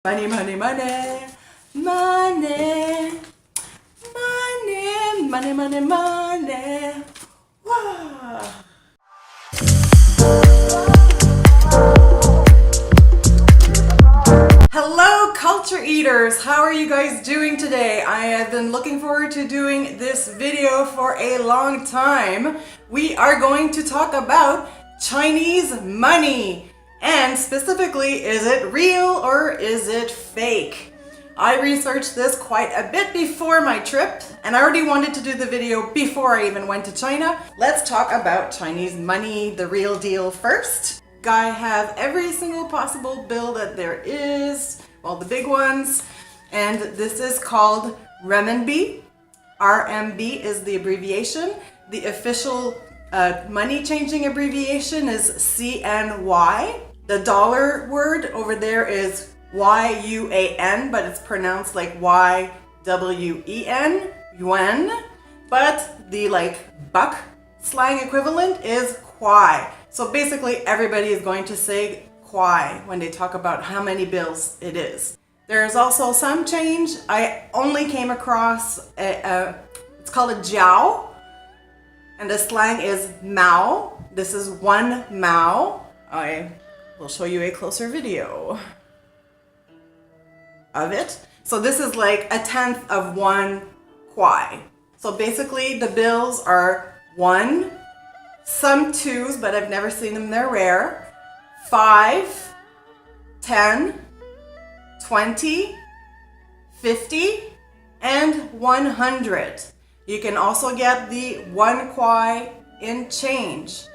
Money, money, money, money, money, money, money, money. Wow. Hello, culture eaters. How are you guys doing today? I have been looking forward to doing this video for a long time. We are going to talk about Chinese money. And specifically, is it real or is it fake? I researched this quite a bit before my trip, and I already wanted to do the video before I even went to China. Let's talk about Chinese money, the real deal first. I have every single possible bill that there is, well, the big ones, and this is called renminbi. RMB is the abbreviation. The official money changing abbreviation is CNY. The dollar word over there is YUAN, but it's pronounced like YWEN, yuan. But the buck slang equivalent is kwai. So basically everybody is going to say kwai when they talk about how many bills it is. There's also some change. I only came across it's called a jiao, and the slang is mao. This is 1 mao. I will show you a closer video of it. So this is like 1/10 of 1 kwai. So basically the bills are 1, some 2s, but I've never seen them, they're rare, 5, 10, 20, 50, and 100. You can also get the 1 kwai in change.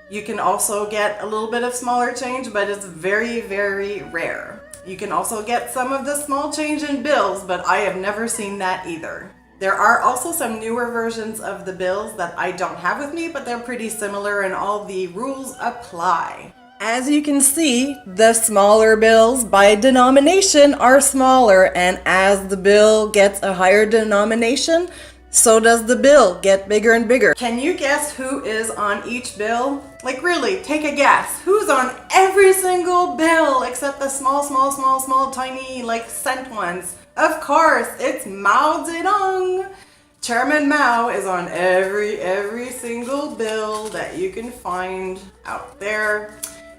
You can also get a little bit of smaller change, but it's very, very rare. You can also get some of the small change in bills, but I have never seen that either. There are also some newer versions of the bills that I don't have with me, but they're pretty similar and all the rules apply. As you can see, the smaller bills by denomination are smaller, and as the bill gets a higher denomination, so does the bill get bigger and bigger. Can you guess who is on each bill? Like really, take a guess. Who's on every single bill except the small, tiny cent ones? Of course, it's Mao Zedong. Chairman Mao is on every single bill that you can find out there.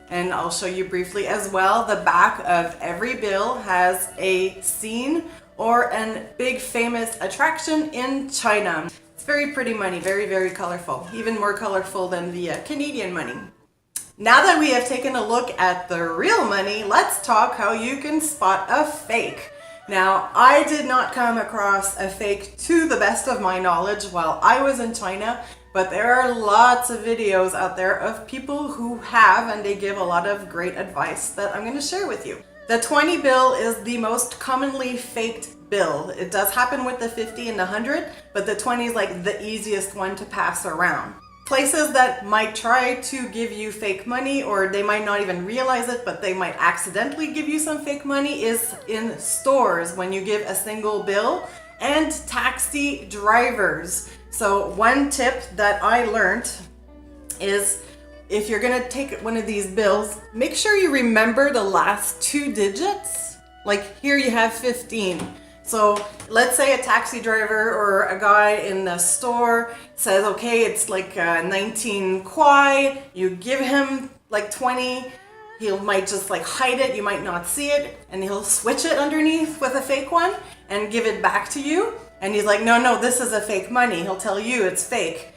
And I'll show you briefly as well. The back of every bill has a scene or a big famous attraction in China. It's very pretty money, very, very colorful, even more colorful than the Canadian money. Now that we have taken a look at the real money, let's talk how you can spot a fake. Now, I did not come across a fake to the best of my knowledge while I was in China, but there are lots of videos out there of people who have, and they give a lot of great advice that I'm going to share with you. The 20 bill is the most commonly faked bill. It does happen with the 50 and the 100, but the 20 is like the easiest one to pass around. Places that might try to give you fake money, or they might not even realize it, but they might accidentally give you some fake money, is in stores when you give a single bill, and taxi drivers. So one tip that I learned is, if you're gonna take one of these bills, make sure you remember the last 2 digits. Like here you have 15. So let's say a taxi driver or a guy in the store says, okay, it's 19 kwai. You give him 20. He might just hide it. You might not see it. And he'll switch it underneath with a fake one and give it back to you. And he's like, no, this is a fake money. He'll tell you it's fake.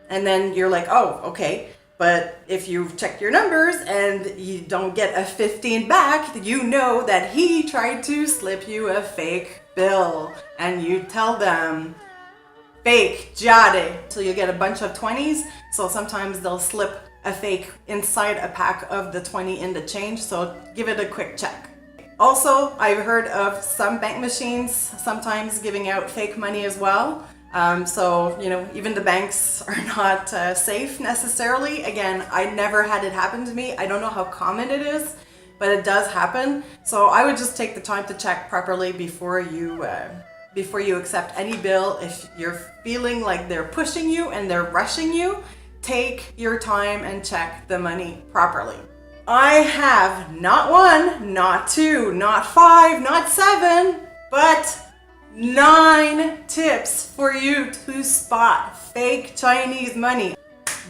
And then you're like, oh, okay. But if you check your numbers and you don't get a 15 back, you know that he tried to slip you a fake bill. And you tell them, fake, jade. So you get a bunch of 20s. So sometimes they'll slip a fake inside a pack of the 20 in the change. So give it a quick check. Also, I've heard of some bank machines sometimes giving out fake money as well. So, even the banks are not safe necessarily. Again, I never had it happen to me. I don't know how common it is, but it does happen. So I would just take the time to check properly before you accept any bill. If you're feeling like they're pushing you and they're rushing you, take your time and check the money properly. I have not 1, not 2, not 5, not 7, but 9 tips for you to spot fake Chinese money.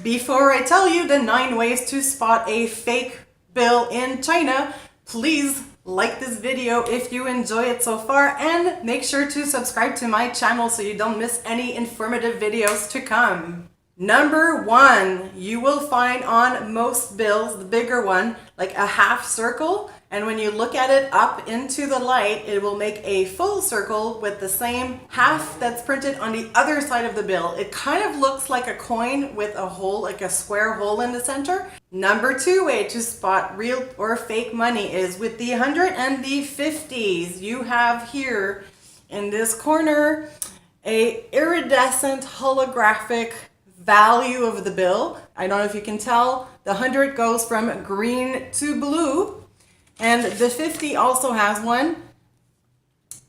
Before I tell you the 9 ways to spot a fake bill in China, please like this video if you enjoy it so far, and make sure to subscribe to my channel so you don't miss any informative videos to come. Number 1, you will find on most bills, the bigger one, like a half circle, and when you look at it up into the light, it will make a full circle with the same half that's printed on the other side of the bill. It kind of looks like a coin with a hole, like a square hole in the center. Number 2 way to spot real or fake money is with the 100 and the 50s. You have here in this corner a iridescent holographic value of the bill. I don't know if you can tell, the 100 goes from green to blue, and the 50 also has one,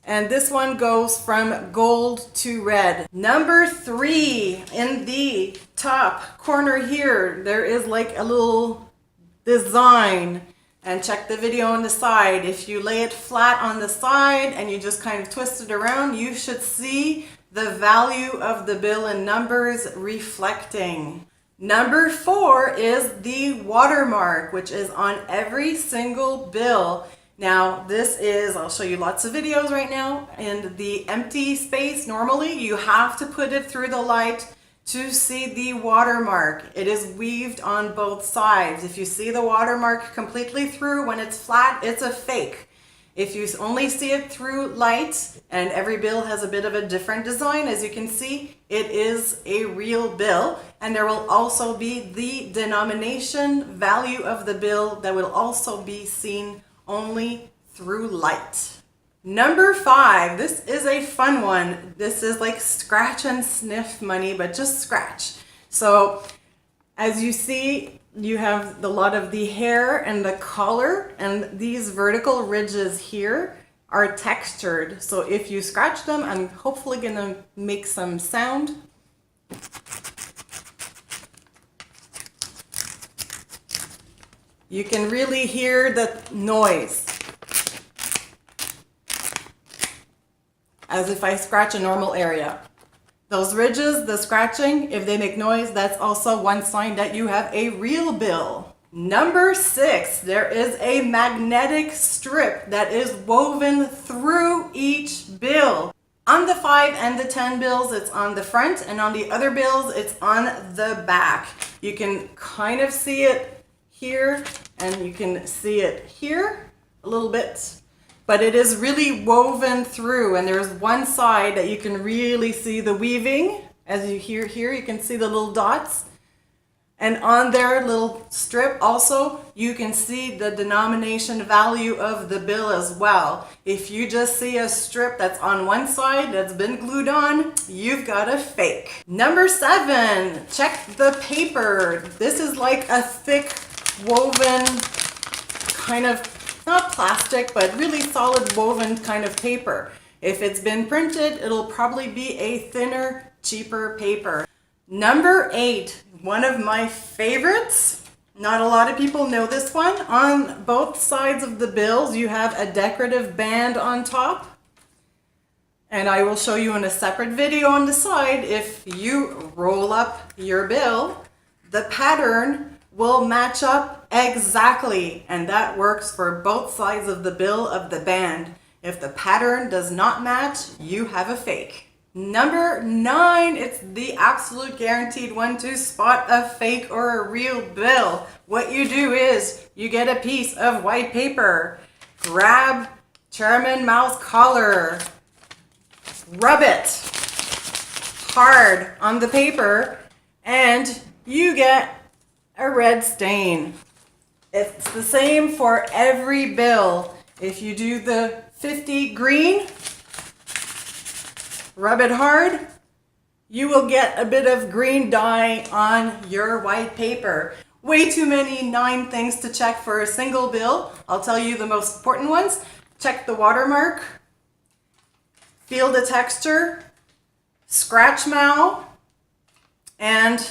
and this one goes from gold to red. Number 3, in the top corner here, there is like a little design, and check the video on the side. If you lay it flat on the side and you just kind of twist it around, you should see the value of the bill in numbers reflecting. Number 4 is the watermark, which is on every single bill. Now this is, I'll show you lots of videos right now, in the empty space. Normally you have to put it through the light to see the watermark. It is weaved on both sides. If you see the watermark completely through, when it's flat, it's a fake. If you only see it through light, and every bill has a bit of a different design, as you can see, it is a real bill. And there will also be the denomination value of the bill that will also be seen only through light. Number 5, this is a fun one. This is like scratch and sniff money, but just scratch. So as you see, you have a lot of the hair and the collar, and these vertical ridges here are textured. So if you scratch them, I'm hopefully gonna make some sound. You can really hear the noise, as if I scratch a normal area. Those ridges, the scratching, if they make noise, that's also one sign that you have a real bill. Number 6, there is a magnetic strip that is woven through each bill. On the 5 and the 10 bills, it's on the front, and on the other bills, it's on the back. You can kind of see it here, and you can see it here a little bit. But it is really woven through, and there's one side that you can really see the weaving. As you hear here, you can see the little dots. And on their little strip also, you can see the denomination value of the bill as well. If you just see a strip that's on one side that's been glued on, you've got a fake. Number 7, check the paper. This is like a thick woven kind of, not plastic, but really solid woven kind of paper. If it's been printed, it'll probably be a thinner, cheaper paper. Number 8, one of my favorites. Not a lot of people know this one. On both sides of the bills, you have a decorative band on top. And I will show you in a separate video on the side. If you roll up your bill, the pattern will match up exactly, and that works for both sides of the bill of the band. If the pattern does not match, you have a fake. Number 9, it's the absolute guaranteed one to spot a fake or a real bill. What you do is you get a piece of white paper, grab Chairman Mao's collar, rub it hard on the paper, and you get a red stain. It's the same for every bill. If you do the 50 green, rub it hard, you will get a bit of green dye on your white paper. Way too many 9 things to check for a single bill. I'll tell you the most important ones. Check the watermark, feel the texture, scratch Mao, and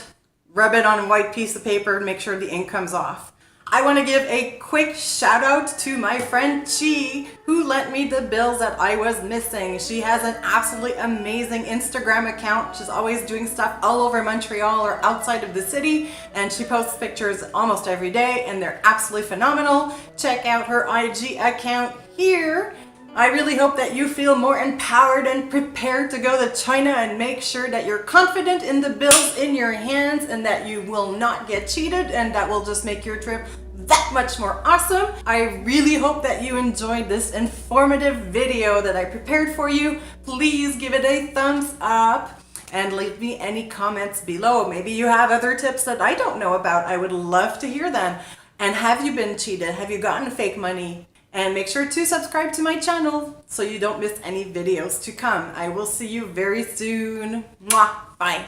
rub it on a white piece of paper and make sure the ink comes off. I want to give a quick shout out to my friend Chi, who lent me the bills that I was missing. She has an absolutely amazing Instagram account. She's always doing stuff all over Montreal or outside of the city, and she posts pictures almost every day, and they're absolutely phenomenal. Check out her IG account here. I really hope that you feel more empowered and prepared to go to China, and make sure that you're confident in the bills in your hands and that you will not get cheated, and that will just make your trip that much more awesome. I really hope that you enjoyed this informative video that I prepared for you. Please give it a thumbs up and leave me any comments below. Maybe you have other tips that I don't know about. I would love to hear them. And have you been cheated? Have you gotten fake money? And make sure to subscribe to my channel so you don't miss any videos to come. I will see you very soon. Mwah. Bye.